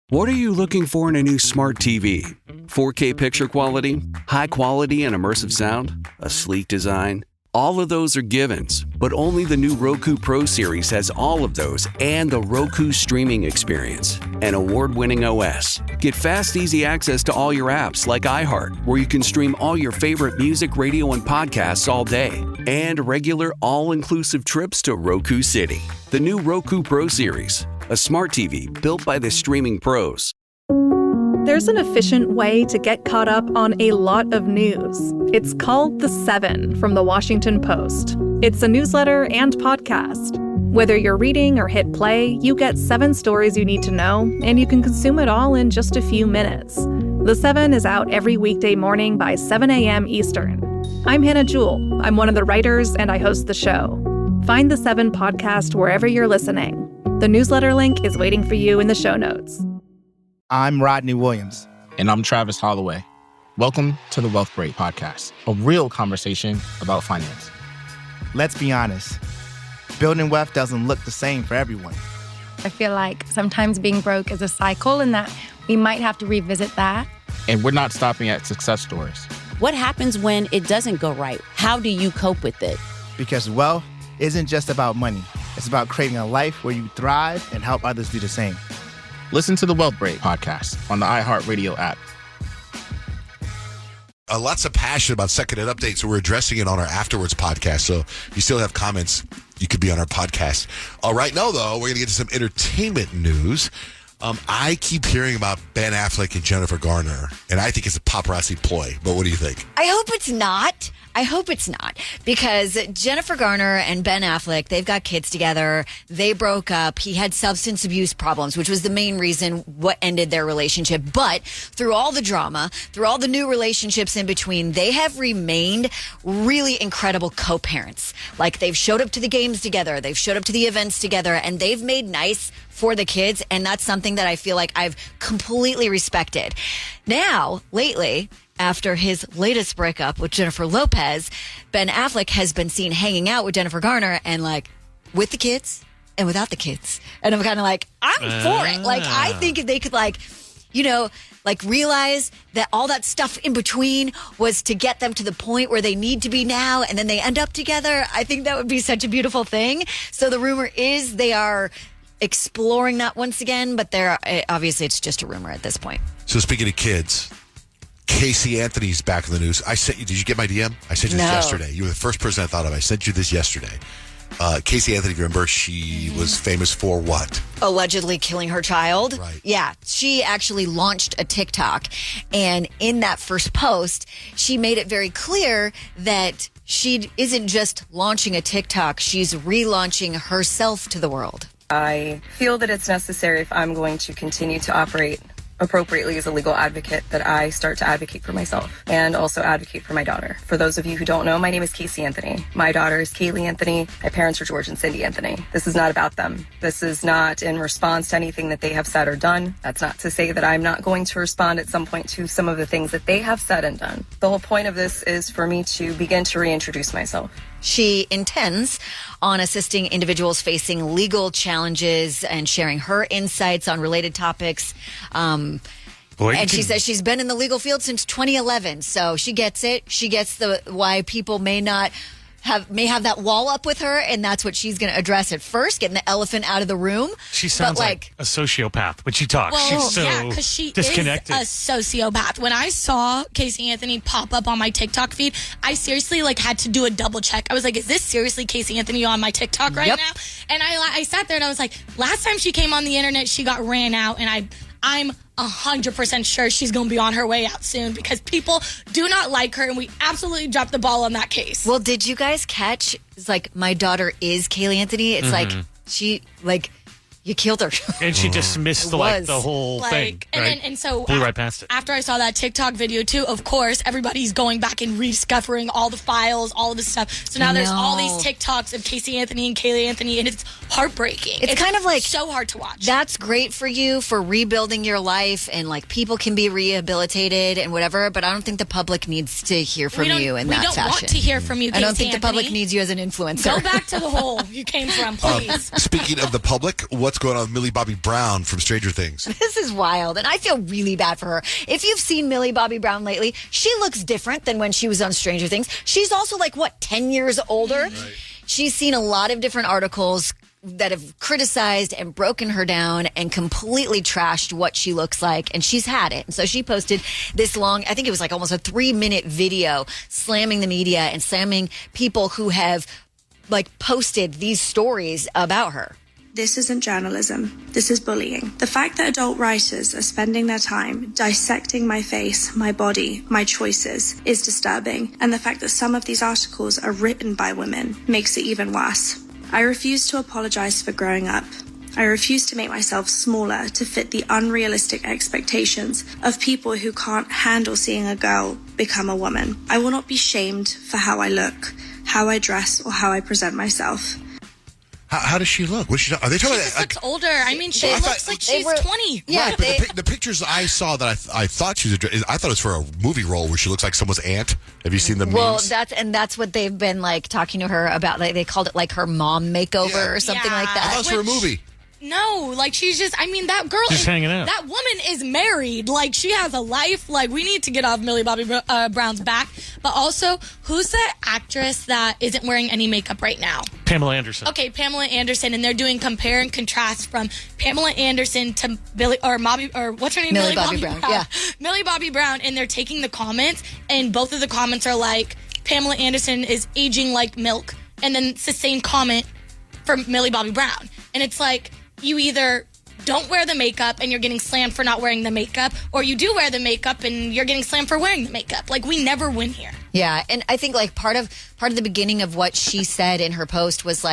What are you looking for in a new smart TV? 4K picture quality, high quality and immersive sound, a sleek design? All of those are givens, but only the new Roku Pro Series has all of those and the Roku streaming experience, an award-winning OS. Get fast, easy access to all your apps like iHeart, where you can stream all your favorite music, radio, and podcasts all day, and regular all-inclusive trips to Roku City. The new Roku Pro Series, a smart TV built by the streaming pros. There's an efficient way to get caught up on a lot of news. It's called The 7 from The Washington Post. It's a newsletter and podcast. Whether you're reading or hit play, you get 7 stories you need to know, and you can consume it all in just a few minutes. The 7 is out every weekday morning by 7 a.m. Eastern. I'm Hannah Jewell. I'm one of the writers, and I host the show. Find The 7 podcast wherever you're listening. The newsletter link is waiting for you in the show notes. I'm Rodney Williams. And I'm Travis Holloway. Welcome to the Wealth Break Podcast, a real conversation about finance. Let's be honest, building wealth doesn't look the same for everyone. I feel like sometimes being broke is a cycle and that we might have to revisit that. And we're not stopping at success stories. What happens when it doesn't go right? How do you cope with it? Because wealth isn't just about money. It's about creating a life where you thrive and help others do the same. Listen to the Wealth Break Podcast on the iHeartRadio app. Lots of passion about Second It Update, so we're addressing it on our Afterwards podcast. So if you still have comments, you could be on our podcast. Right now, though, we're going to get to some entertainment news. I keep hearing about Ben Affleck and Jennifer Garner, and I think it's a paparazzi ploy. But what do you think? I hope it's not. Because Jennifer Garner and Ben Affleck, they've got kids together. They broke up. He had substance abuse problems, which was the main reason what ended their relationship. But through all the drama, through all the new relationships in between, they have remained really incredible co-parents. Like, they've showed up to the games together. They've showed up to the events together, and they've made nice for the kids. And that's something that I feel like I've completely respected. Now, lately, after his latest breakup with Jennifer Lopez, Ben Affleck has been seen hanging out with Jennifer Garner and, like, with the kids and without the kids. And I'm kind of like, I'm for it. Like, I think if they could, like, you know, like, realize that all that stuff in between was to get them to the point where they need to be now, and then they end up together, I think that would be such a beautiful thing. So the rumor is they are exploring that once again, but obviously it's just a rumor at this point. So speaking of kids, Casey Anthony's back in the news. I sent you. Did you get my DM? I sent you this yesterday. You were the first person I thought of. I sent you this yesterday. Casey Anthony, if you remember, she was famous for what? Allegedly killing her child. Right. Yeah. She actually launched a TikTok. And in that first post, she made it very clear that she isn't just launching a TikTok. She's relaunching herself to the world. I feel that it's necessary, if I'm going to continue to operate appropriately as a legal advocate, that I start to advocate for myself and also advocate for my daughter. For those of you who don't know, my name is Casey Anthony. My daughter is Kaylee Anthony. My parents are George and Cindy Anthony. This is not about them. This is not in response to anything that they have said or done. That's not to say that I'm not going to respond at some point to some of the things that they have said and done. The whole point of this is for me to begin to reintroduce myself. She intends on assisting individuals facing legal challenges and sharing her insights on related topics. She says she's been in the legal field since 2011, so she gets it. She gets why people may have that wall up with her, and that's what she's going to address at first, getting the elephant out of the room. She sounds like a sociopath when she talks. Well, she's so because she disconnected. is a sociopath. When I saw Casey Anthony pop up on my TikTok feed, I seriously had to do a double check. I was like, is this seriously Casey Anthony on my TikTok right now? And I sat there and I was like, last time she came on the internet, she got ran out, and I'm 100% sure she's going to be on her way out soon because people do not like her, and we absolutely dropped the ball on that case. Well, did you guys catch, it's like, my daughter is Kaylee Anthony? It's like, she, you killed her. And she dismissed the whole thing. And so blew right past it. After I saw that TikTok video too, of course, everybody's going back and rediscovering all the files, all of this stuff. So now there's all these TikToks of Casey Anthony and Kaylee Anthony, and it's heartbreaking. It's kind of like so hard to watch. That's great for you for rebuilding your life, and like people can be rehabilitated and whatever, but I don't think the public needs to hear from you in that fashion. We don't want to hear from you, Casey I don't think Anthony. the public needs you as an influencer. Go back to the hole you came from, please. Speaking of the public, what's going on with Millie Bobby Brown from Stranger Things? This is wild, and I feel really bad for her. If you've seen Millie Bobby Brown lately, she looks different than when she was on Stranger Things. She's also 10 years older? Right. She's seen a lot of different articles that have criticized and broken her down and completely trashed what she looks like, and she's had it. And so she posted this long, I think it was almost a 3-minute video slamming the media and slamming people who have posted these stories about her. This isn't journalism. This is bullying. The fact that adult writers are spending their time dissecting my face, my body, my choices is disturbing. And the fact that some of these articles are written by women makes it even worse. I refuse to apologize for growing up. I refuse to make myself smaller to fit the unrealistic expectations of people who can't handle seeing a girl become a woman. I will not be shamed for how I look, how I dress, or how I present myself. How does she look? Are they talking? She just looks older. I mean, she looks like she's 20. Yeah, right, but the pictures I saw that I thought she was, I thought it was for a movie role where she looks like someone's aunt. Have you seen the memes? Well, that's what they've been talking to her about. They called it her mom makeover or something like that. I thought it was for a movie. No, she's just, that girl just hanging out. That woman is married. She has a life. We need to get off Millie Bobby Brown's back. But also, who's the actress that isn't wearing any makeup right now? Pamela Anderson. Okay, Pamela Anderson, and they're doing compare and contrast from Pamela Anderson to what's her name? Millie Bobby Brown. Yeah. Millie Bobby Brown, and they're taking the comments, and both of the comments are Pamela Anderson is aging like milk, and then it's the same comment for Millie Bobby Brown. And it's you either don't wear the makeup and you're getting slammed for not wearing the makeup, or you do wear the makeup and you're getting slammed for wearing the makeup. We never win here. Yeah, and I think part of the beginning of what she said in her post was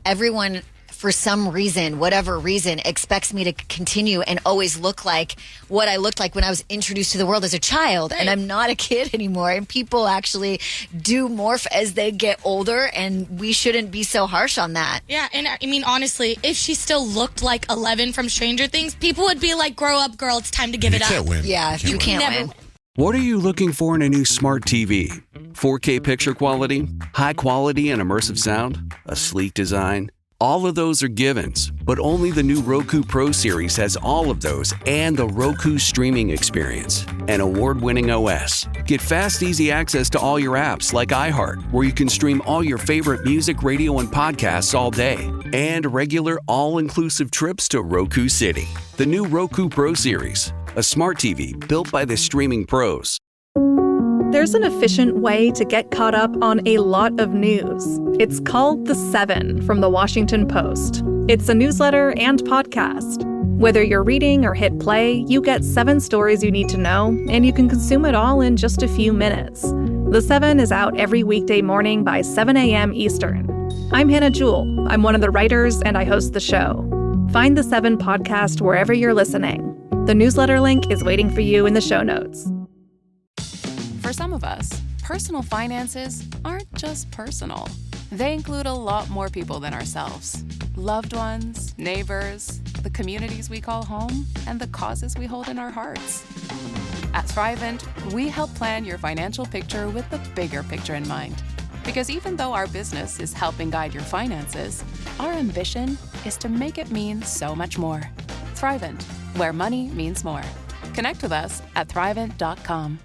everyone, for some reason, whatever reason, expects me to continue and always look like what I looked like when I was introduced to the world as a child. Right. And I'm not a kid anymore. And people actually do morph as they get older, and we shouldn't be so harsh on that. Yeah, and I mean, honestly, if she still looked like 11 from Stranger Things, people would be grow up, girl, it's time to give it up. You can't win. Yeah, you can't win. What are you looking for in a new smart TV? 4K picture quality, high quality and immersive sound, a sleek design? All of those are givens, but only the new Roku Pro series has all of those and the Roku streaming experience, an award-winning OS. Get fast, easy access to all your apps like iHeart, where you can stream all your favorite music, radio, and podcasts all day, and regular all-inclusive trips to Roku City. The new Roku Pro series, a smart TV built by the streaming pros. There's an efficient way to get caught up on a lot of news. It's called The 7 from The Washington Post. It's a newsletter and podcast. Whether you're reading or hit play, you get 7 stories you need to know, and you can consume it all in just a few minutes. The 7 is out every weekday morning by 7 a.m. Eastern. I'm Hannah Jewell. I'm one of the writers, and I host the show. Find The 7 podcast wherever you're listening. The newsletter link is waiting for you in the show notes. For some of us, personal finances aren't just personal. They include a lot more people than ourselves. Loved ones, neighbors, the communities we call home, and the causes we hold in our hearts. At Thrivent, we help plan your financial picture with the bigger picture in mind. Because even though our business is helping guide your finances, our ambition is to make it mean so much more. Thrivent, where money means more. Connect with us at Thrivent.com.